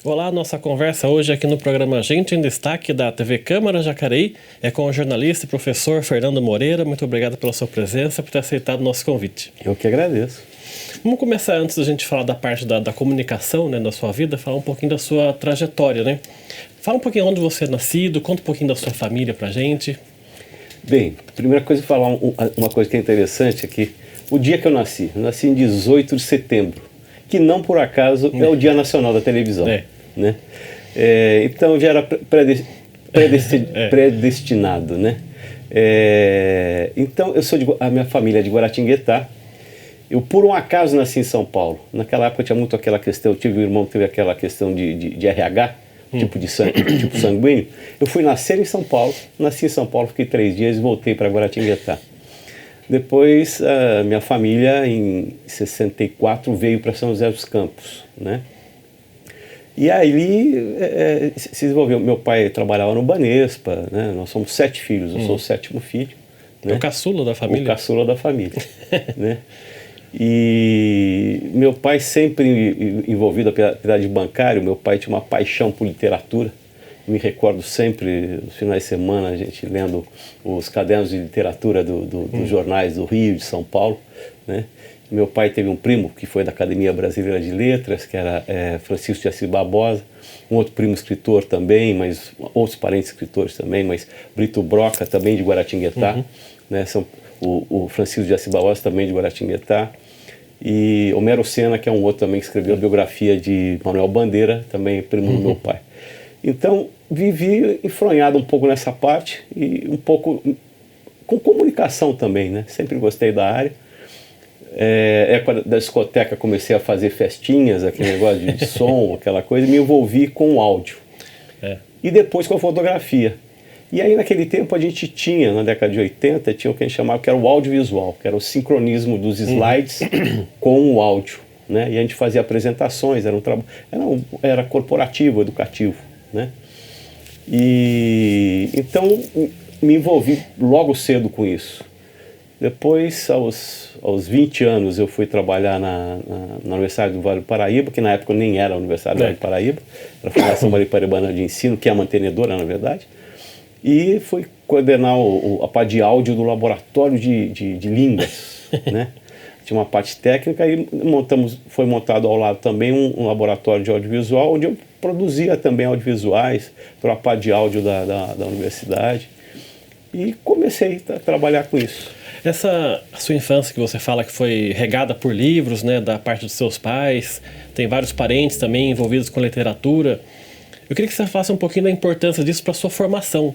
Olá, nossa conversa hoje aqui no programa Gente em Destaque da TV Câmara Jacareí é com o jornalista e professor Fernando Moreira. Muito obrigado pela sua presença, por ter aceitado o nosso convite. Eu que agradeço. Vamos começar, antes da gente falar da parte da comunicação, né, da sua vida, falar um pouquinho da sua trajetória, né? Fala um pouquinho onde você é nascido, conta um pouquinho da sua família pra gente. Bem, primeira coisa, falar uma coisa que é interessante aqui. O dia que eu nasci em 18 de setembro, que não por acaso é o Dia Nacional da Televisão. Né? Então já era predestinado, né? Então eu sou a minha família é de Guaratinguetá. Eu por um acaso nasci em São Paulo. Naquela época tinha muito aquela questão, eu tive um irmão que teve aquela questão de RH, tipo de sangue, tipo sanguíneo. Eu fui nascer em São Paulo, nasci em São Paulo, fiquei 3 dias e voltei para Guaratinguetá. Depois a minha família em 64 veio para São José dos Campos, né? E aí se desenvolveu. Meu pai trabalhava no Banespa, né? Nós somos 7 filhos, eu sou o 7º filho. Né? É o caçula da família? O caçula da família. Né? E meu pai sempre envolvido, apesar de bancário, meu pai tinha uma paixão por literatura. Me recordo sempre, nos finais de semana, a gente lendo os cadernos de literatura dos jornais do Rio, de São Paulo, né? Meu pai teve um primo que foi da Academia Brasileira de Letras, que era Francisco de Assis Barbosa, um outro primo escritor também, mas outros parentes escritores também, mas Brito Broca também de Guaratinguetá, né? O Francisco de Assis Barbosa também de Guaratinguetá, e Homero Senna, que é um outro também que escreveu a biografia de Manuel Bandeira, também primo do meu pai. Então, vivi enfronhado um pouco nessa parte e um pouco com comunicação também, né? Sempre gostei da área. Época da discoteca comecei a fazer festinhas, aquele negócio de som, aquela coisa, e me envolvi com o áudio. E depois com a fotografia. E aí naquele tempo a gente tinha, na década de 80, tinha o que a gente chamava que era o audiovisual, que era o sincronismo dos slides com o áudio, né? E a gente fazia apresentações, era corporativo, educativo, né? E então me envolvi logo cedo com isso. Depois, aos 20 anos, eu fui trabalhar na Universidade do Vale do Paraíba, que na época nem era a Universidade do Vale do Paraíba, era a Fundação Paraibana de Ensino, que é a mantenedora, na verdade, e fui coordenar a parte de áudio do laboratório de línguas, né? Tinha uma parte técnica e foi montado ao lado também um laboratório de audiovisual, onde eu produzia também audiovisuais para a parte de áudio da universidade, e comecei a trabalhar com isso. Essa sua infância que você fala que foi regada por livros, né, da parte dos seus pais, tem vários parentes também envolvidos com literatura. Eu queria que você falasse um pouquinho da importância disso para a sua formação,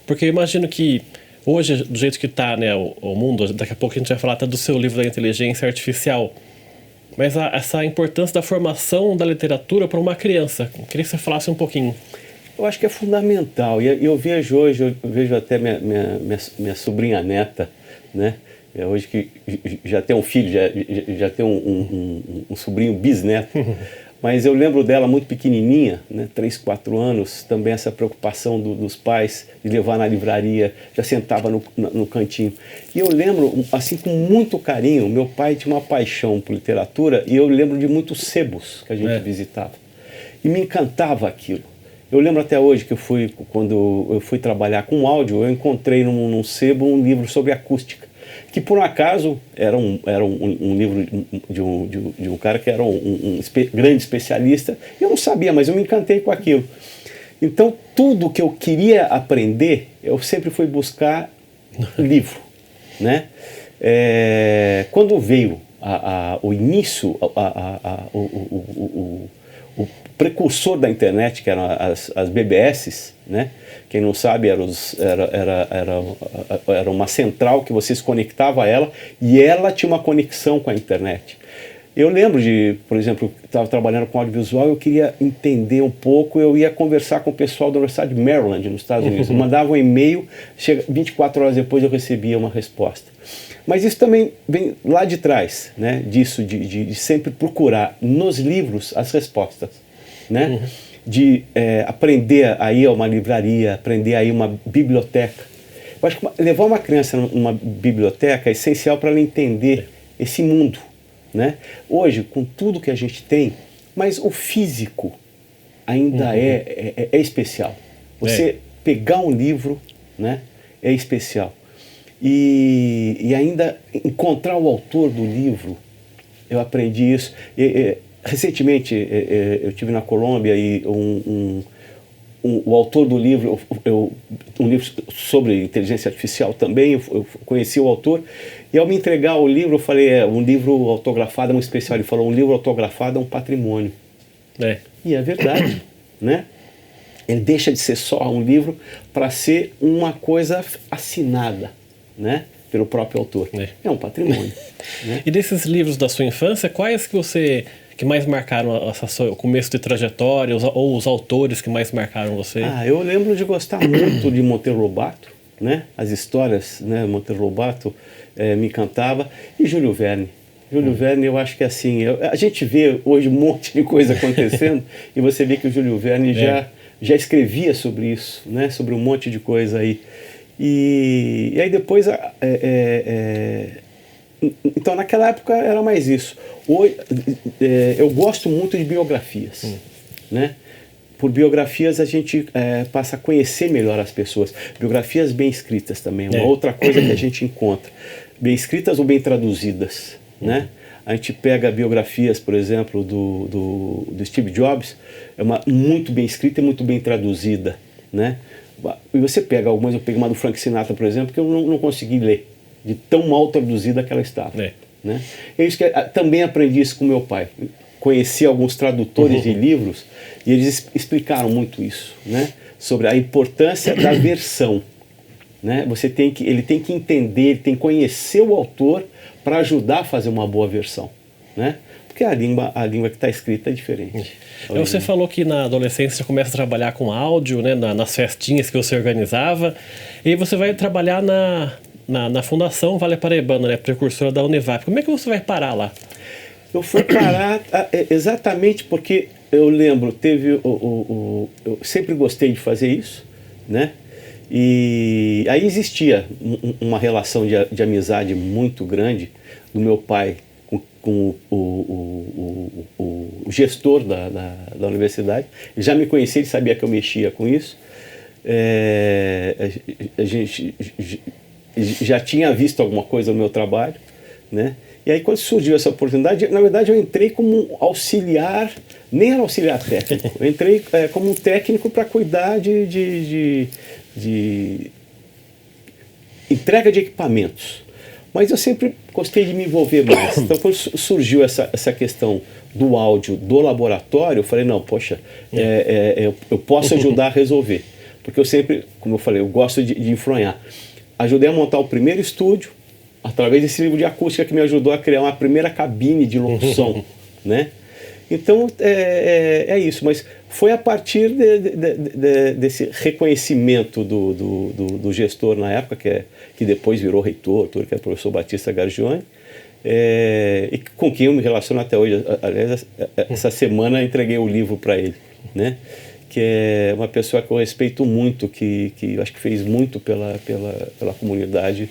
porque eu imagino que hoje, do jeito que está, né, o mundo, daqui a pouco a gente vai falar até do seu livro da inteligência artificial, mas essa importância da formação da literatura para uma criança. Eu queria que você falasse um pouquinho. Eu acho que é fundamental, e eu vejo hoje, eu vejo até minha sobrinha neta, né? Hoje que já tem um filho, já tem um sobrinho bisneto, mas eu lembro dela muito pequenininha, né? 3, 4 anos, também essa preocupação dos pais de levar na livraria, já sentava no cantinho. E eu lembro, assim, com muito carinho, meu pai tinha uma paixão por literatura, e eu lembro de muitos sebos que a gente visitava, e me encantava aquilo. Eu lembro até hoje que quando eu fui trabalhar com áudio, eu encontrei num sebo um livro sobre acústica, que por um acaso era um livro de um cara que era um grande especialista, e eu não sabia, mas eu me encantei com aquilo. Então tudo que eu queria aprender, eu sempre fui buscar livro, né? Quando veio o início, o precursor da internet, que eram as BBS, né? Quem não sabe, era uma central que você se conectava a ela, e ela tinha uma conexão com a internet. Eu lembro por exemplo, estava trabalhando com audiovisual, eu queria entender um pouco, eu ia conversar com o pessoal da Universidade de Maryland, nos Estados Unidos. Eu mandava um e-mail, 24 horas depois eu recebia uma resposta. Mas isso também vem lá de trás, né? Disso, de sempre procurar nos livros as respostas, né? De aprender a ir a uma livraria, aprender a ir a uma biblioteca. Eu acho que levar uma criança numa biblioteca é essencial para ela entender esse mundo, né? Hoje, com tudo que a gente tem, mas o físico ainda é especial. Você pegar um livro, né, é especial. E ainda encontrar o autor do livro, eu aprendi isso. Recentemente, eu estive na Colômbia e o autor do livro, um livro sobre inteligência artificial também, eu conheci o autor, e ao me entregar o livro, eu falei, um livro autografado é um especial. Ele falou, um livro autografado é um patrimônio. E é verdade, né? Ele deixa de ser só um livro para ser uma coisa assinada, né, pelo próprio autor. É um patrimônio. Né? E desses livros da sua infância, quais que mais marcaram o começo de trajetória, ou os autores que mais marcaram você? Eu lembro de gostar muito de Monteiro Lobato, né? As histórias, né, Monteiro Lobato me encantava, e Júlio Verne. Júlio Verne, eu acho que assim, a gente vê hoje um monte de coisa acontecendo e você vê que o Júlio Verne já escrevia sobre isso, né? Sobre um monte de coisa aí. E aí depois, então naquela época era mais isso. Hoje, eu gosto muito de biografias, né? Por biografias a gente passa a conhecer melhor as pessoas. Biografias bem escritas também, uma outra coisa que a gente encontra. Bem escritas ou bem traduzidas, né? A gente pega biografias, por exemplo, do Steve Jobs, muito bem escrita e muito bem traduzida, né? E você pega algumas, eu peguei uma do Frank Sinatra, por exemplo, que eu não consegui ler, de tão mal traduzida que ela estava. Né? É isso que também aprendi isso com meu pai. Conheci alguns tradutores de livros e eles explicaram muito isso, né? Sobre a importância da versão. Né? Ele tem que entender, ele tem que conhecer o autor para ajudar a fazer uma boa versão, né? Porque a língua que está escrita é diferente. Você falou que na adolescência você começa a trabalhar com áudio, né? Nas festinhas que você organizava, e você vai trabalhar na Fundação Vale Paraibana, né? Precursora da Univap. Como é que você vai parar lá? Eu fui parar exatamente porque eu lembro, eu sempre gostei de fazer isso, né? E aí existia uma relação de amizade muito grande do meu pai com o gestor da universidade. Ele já me conhecia, ele sabia que eu mexia com isso. A gente já tinha visto alguma coisa no meu trabalho, né? E aí quando surgiu essa oportunidade, na verdade eu entrei como auxiliar, nem era auxiliar técnico, eu entrei como um técnico para cuidar de entrega de equipamentos. Mas eu sempre gostei de me envolver mais. Então quando surgiu essa questão do áudio do laboratório, eu falei, não, poxa, eu posso ajudar a resolver. Porque eu sempre, como eu falei, eu gosto de influenciar. Ajudei a montar o primeiro estúdio, através desse livro de acústica que me ajudou a criar uma primeira cabine de locução, né? Então, é isso, mas foi a partir desse reconhecimento do gestor na época, que depois virou reitor, que é o professor Batista Gargione, e com quem eu me relaciono até hoje. Aliás, essa semana entreguei o livro para ele, né? Que é uma pessoa que eu respeito muito, que eu acho que fez muito pela comunidade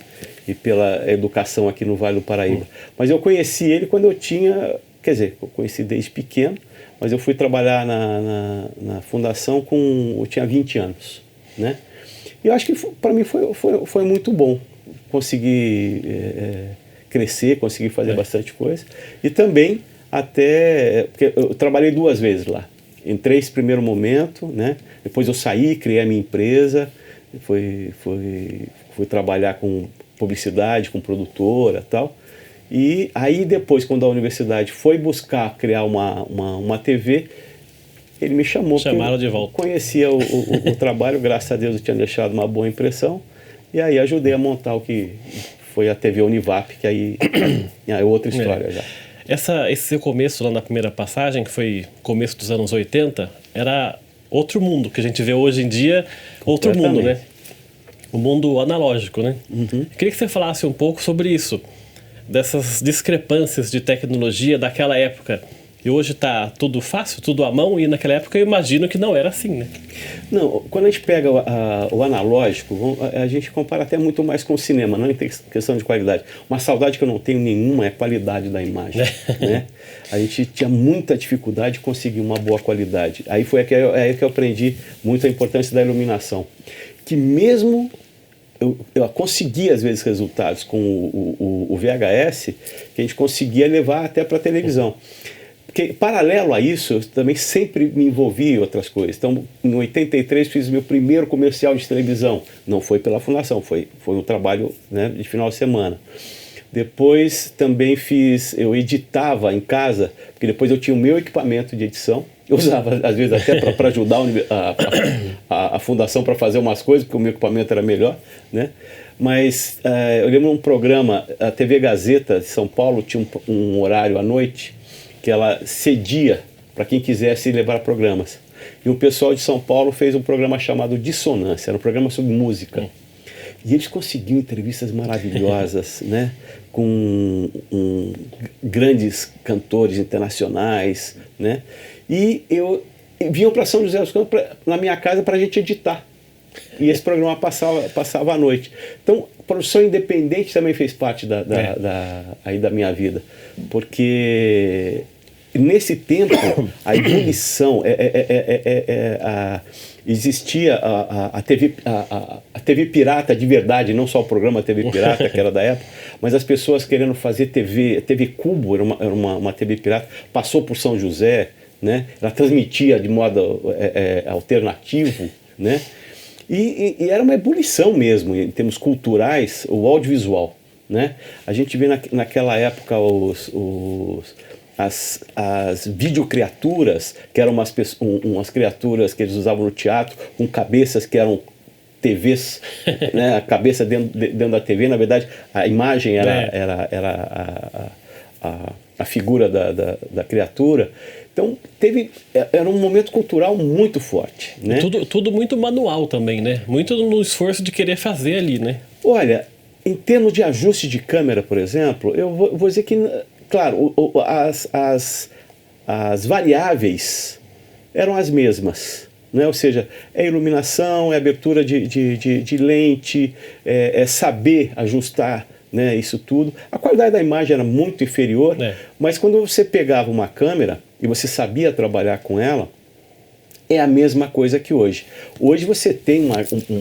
e pela educação aqui no Vale do Paraíba. Mas eu conheci ele quando eu tinha, quer dizer, eu conheci desde pequeno, mas eu fui trabalhar na fundação eu tinha 20 anos, né? E eu acho que para mim foi muito bom conseguir crescer, conseguir fazer bastante coisa. E também porque eu trabalhei 2 vezes lá. Entrei nesse primeiro momento, né? Depois eu saí, criei a minha empresa, fui trabalhar com publicidade, com produtora e tal. E aí depois, quando a universidade foi buscar criar uma TV, ele me chamou. Chamaram de volta. Conhecia o trabalho, graças a Deus eu tinha deixado uma boa impressão. E aí ajudei a montar o que foi a TV Univap, que aí é outra história já. Esse seu começo lá na primeira passagem, que foi começo dos anos 80, era outro mundo, que a gente vê hoje em dia, outro mundo, né? o mundo analógico, né? Eu queria que você falasse um pouco sobre isso, dessas discrepâncias de tecnologia daquela época. E hoje está tudo fácil, tudo à mão, e naquela época eu imagino que não era assim, né? Não, quando a gente pega o analógico, a gente compara até muito mais com o cinema, não em questão de qualidade. Uma saudade que eu não tenho nenhuma é a qualidade da imagem, né? A gente tinha muita dificuldade de conseguir uma boa qualidade. Aí foi aí que eu aprendi muito a importância da iluminação. Que mesmo eu conseguia, às vezes, resultados com o VHS, que a gente conseguia levar até para a televisão. Porque, paralelo a isso, eu também sempre me envolvi em outras coisas. Então, em 83, fiz meu primeiro comercial de televisão. Não foi pela fundação, foi um trabalho, né, de final de semana. Depois também eu editava em casa, porque depois eu tinha o meu equipamento de edição. Eu usava, às vezes, até para ajudar a fundação para fazer umas coisas, porque o meu equipamento era melhor, né? Mas eu lembro um programa, a TV Gazeta de São Paulo tinha um horário à noite, que ela cedia para quem quisesse levar programas. E o pessoal de São Paulo fez um programa chamado Dissonância, era um programa sobre música. E eles conseguiam entrevistas maravilhosas, né, com grandes cantores internacionais, né, e vinham para São José dos Campos, na minha casa, para a gente editar. E esse programa passava à noite. Então, produção independente também fez parte aí da minha vida, porque nesse tempo a ebulição existia a TV pirata de verdade, não só o programa TV pirata que era da época, mas as pessoas querendo fazer TV Cubo era uma TV pirata, passou por São José, né? Ela transmitia de modo alternativo, né? E era uma ebulição mesmo, em termos culturais, o audiovisual, né? A gente vê naquela época as videocriaturas, que eram umas criaturas que eles usavam no teatro, com cabeças que eram TVs, né? A cabeça dentro da TV, na verdade, a imagem era a figura da criatura. Então, era um momento cultural muito forte, né? Tudo muito manual também, né? Muito no esforço de querer fazer ali, né? Olha, em termos de ajuste de câmera, por exemplo, eu vou dizer que, claro, as variáveis eram as mesmas, né? Ou seja, é iluminação, é abertura de lente, é saber ajustar, né, isso tudo. A qualidade da imagem era muito inferior, mas quando você pegava uma câmera e você sabia trabalhar com ela, é a mesma coisa que hoje. Hoje você tem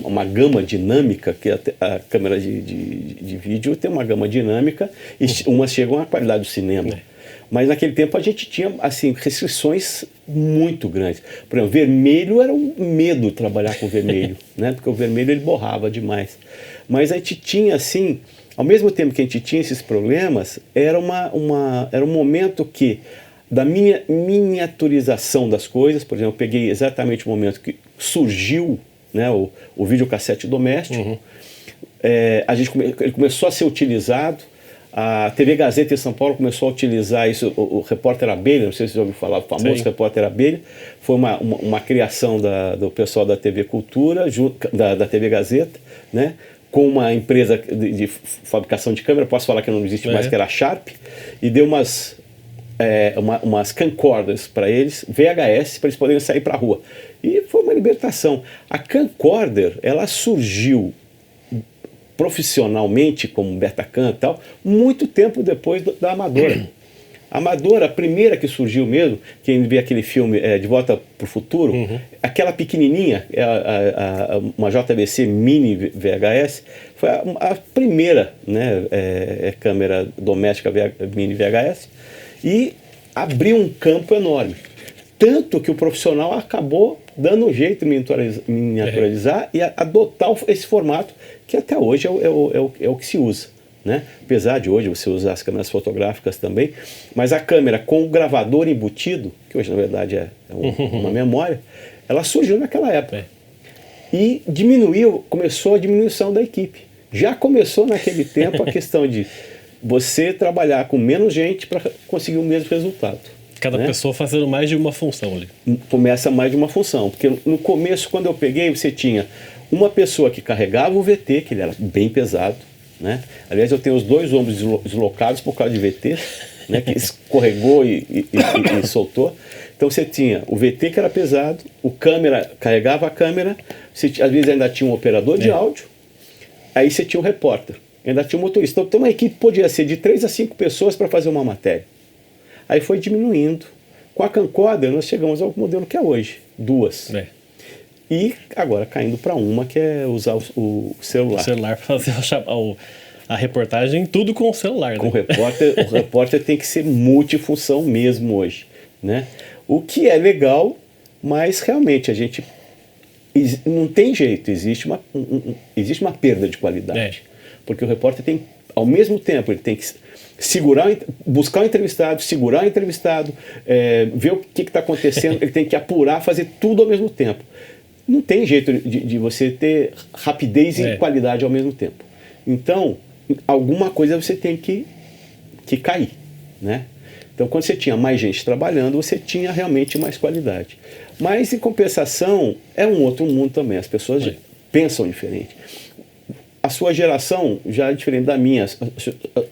uma gama dinâmica, que a câmera de vídeo tem uma gama dinâmica, e umas chegam à qualidade do cinema. Mas naquele tempo a gente tinha, assim, restrições muito grandes. Por exemplo, vermelho era um medo trabalhar com vermelho, né? Porque o vermelho ele borrava demais. Mas a gente tinha, assim, ao mesmo tempo que a gente tinha esses problemas, era um momento que, da minha miniaturização das coisas, por exemplo, eu peguei exatamente o momento que surgiu, né, o videocassete doméstico, ele começou a ser utilizado, a TV Gazeta em São Paulo começou a utilizar isso, o Repórter Abelha, não sei se você já ouviu falar, o famoso Repórter Abelha, foi uma criação do pessoal da TV Cultura, da TV Gazeta, né, com uma empresa de fabricação de câmera, posso falar que não existe mais, que era a Sharp, e deu umas camcorders para eles, VHS, para eles poderem sair para a rua. E foi uma libertação. A camcorder, ela surgiu profissionalmente, como Betacam e tal, muito tempo depois da Amadora. A Amadora, a primeira que surgiu mesmo, quem vê aquele filme De Volta para o Futuro, aquela pequenininha, uma JVC Mini VHS, foi a primeira, né, câmera doméstica Mini VHS, e abriu um campo enorme. Tanto que o profissional acabou dando um jeito de miniaturizar e adotar esse formato, que até hoje é o que se usa, né? Apesar de hoje você usar as câmeras fotográficas também, mas a câmera com o gravador embutido, que hoje na verdade é uma memória, ela surgiu naquela época. E começou a diminuição da equipe. Já começou naquele tempo a questão de você trabalhar com menos gente para conseguir o mesmo resultado. Cada pessoa fazendo mais de uma função ali. Começa mais de uma função, porque no começo, quando eu peguei, você tinha uma pessoa que carregava o VT, que ele era bem pesado, né? Aliás, eu tenho os 2 ombros deslocados por causa de VT, né? Que escorregou e soltou. Então você tinha o VT que era pesado, o câmera carregava a câmera, às vezes ainda tinha um operador de áudio, aí você tinha um repórter, ainda tinha um motorista. Então uma equipe podia ser de 3 a 5 pessoas para fazer uma matéria. Aí foi diminuindo. Com a camcorder nós chegamos ao modelo que é hoje, 2. E agora caindo para uma, que é usar o celular. O celular para fazer a reportagem, tudo com o celular. Com o repórter tem que ser multifunção mesmo hoje, né? O que é legal, mas realmente a gente não tem jeito, existe uma perda de qualidade. Porque o repórter tem, ao mesmo tempo, ele tem que buscar o entrevistado, segurar o entrevistado, ver o que está acontecendo, ele tem que apurar, fazer tudo ao mesmo tempo. Não tem jeito de você ter rapidez e qualidade ao mesmo tempo. Então, alguma coisa você tem que cair, né? Então, quando você tinha mais gente trabalhando, você tinha realmente mais qualidade. Mas, em compensação, é um outro mundo também. As pessoas pensam diferente. A sua geração já é diferente da minha.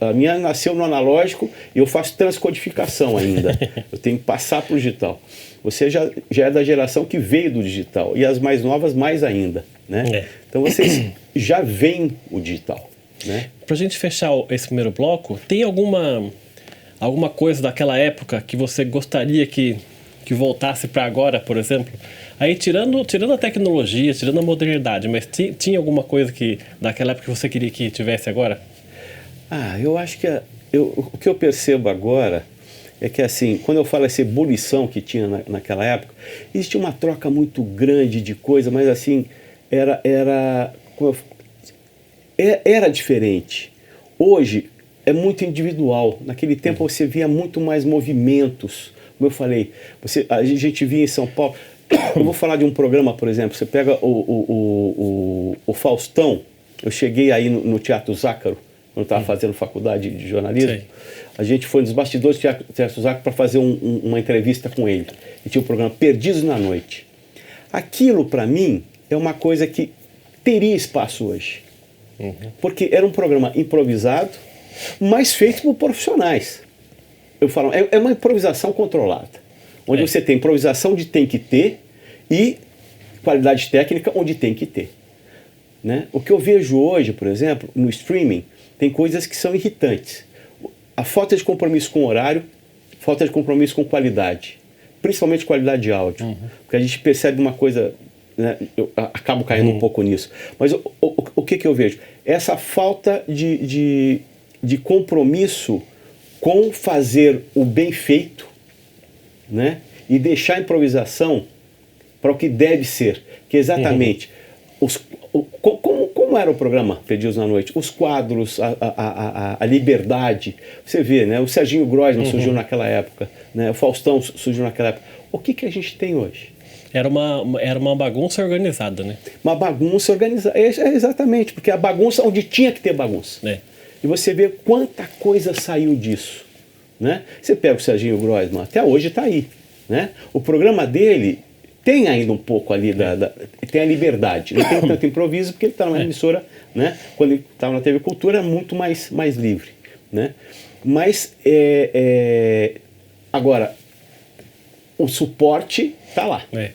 A minha nasceu no analógico e eu faço transcodificação ainda. Eu tenho que passar para o digital. Você já é da geração que veio do digital. E as mais novas, mais ainda, né? Então, vocês já veem o digital, né? Para a gente fechar esse primeiro bloco, tem alguma coisa daquela época que você gostaria que voltasse para agora, por exemplo? Aí tirando a tecnologia, tirando a modernidade, mas tinha alguma coisa daquela época que você queria que tivesse agora? Eu acho que o que eu percebo agora é que, assim, quando eu falo essa ebulição que tinha naquela época, existia uma troca muito grande de coisa, mas assim, era diferente. Hoje é muito individual. Naquele tempo você via muito mais movimentos. Como eu falei, a gente via em São Paulo. Eu vou falar de um programa, por exemplo. Você pega o Faustão. Eu cheguei aí no Teatro Zácaro, quando eu estava fazendo faculdade de jornalismo. Sim. A gente foi nos bastidores do Teatro Zácaro para fazer uma entrevista com ele. E tinha um programa Perdidos na Noite. Aquilo, para mim, é uma coisa que teria espaço hoje. Porque era um programa improvisado, mas feito por profissionais. Eu falo, é uma improvisação controlada, onde você tem improvisação de tem que ter e qualidade técnica onde tem que ter, né? O que eu vejo hoje, por exemplo, no streaming, tem coisas que são irritantes. A falta de compromisso com o horário, falta de compromisso com qualidade, principalmente qualidade de áudio, porque a gente percebe uma coisa, né? Eu acabo caindo um pouco nisso, mas o que eu vejo? Essa falta de compromisso com fazer o bem feito, né? E deixar a improvisação para o que deve ser, que é exatamente como era o programa Perdidos na Noite, os quadros, a liberdade. Você vê, né? O Serginho Groisman surgiu naquela época, né? O Faustão surgiu naquela época. O que a gente tem hoje? Era uma bagunça organizada, né? Uma bagunça organizada, exatamente, porque a bagunça onde tinha que ter bagunça. E você vê quanta coisa saiu disso, né? Você pega o Serginho Groisman, até hoje está aí, né? O programa dele tem ainda um pouco ali, tem a liberdade, não tem tanto improviso, porque ele está numa emissora, né? Quando ele estava na TV Cultura, é muito mais livre, né? Mas, agora, o suporte está lá, né?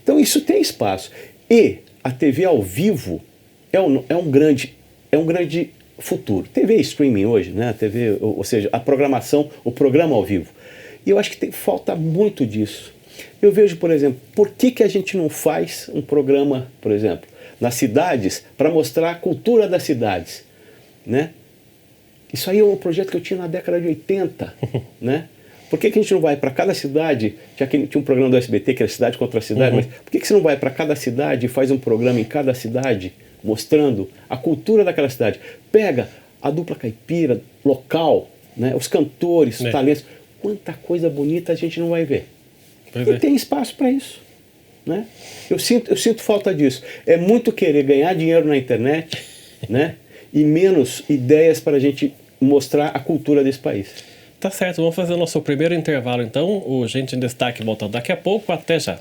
Então isso tem espaço. E a TV ao vivo é um grande futuro. TV streaming hoje, né? A TV, ou seja, a programação, o programa ao vivo. E eu acho que falta muito disso. Eu vejo, por exemplo, por que a gente não faz um programa, por exemplo, nas cidades, para mostrar a cultura das cidades, né? Isso aí é um projeto que eu tinha na década de 80, né? Por que a gente não vai para cada cidade, já que tinha um programa do SBT que era cidade contra cidade, mas por que você não vai para cada cidade e faz um programa em cada cidade, mostrando a cultura daquela cidade? Pega a dupla caipira, local, né? Os cantores, os talentos. Quanta coisa bonita a gente não vai ver. E tem espaço para isso, né? Eu sinto falta disso. É muito querer ganhar dinheiro na internet, né? E menos ideias para a gente mostrar a cultura desse país. Tá certo, vamos fazer o nosso primeiro intervalo então. O Gente em Destaque volta daqui a pouco. Até já.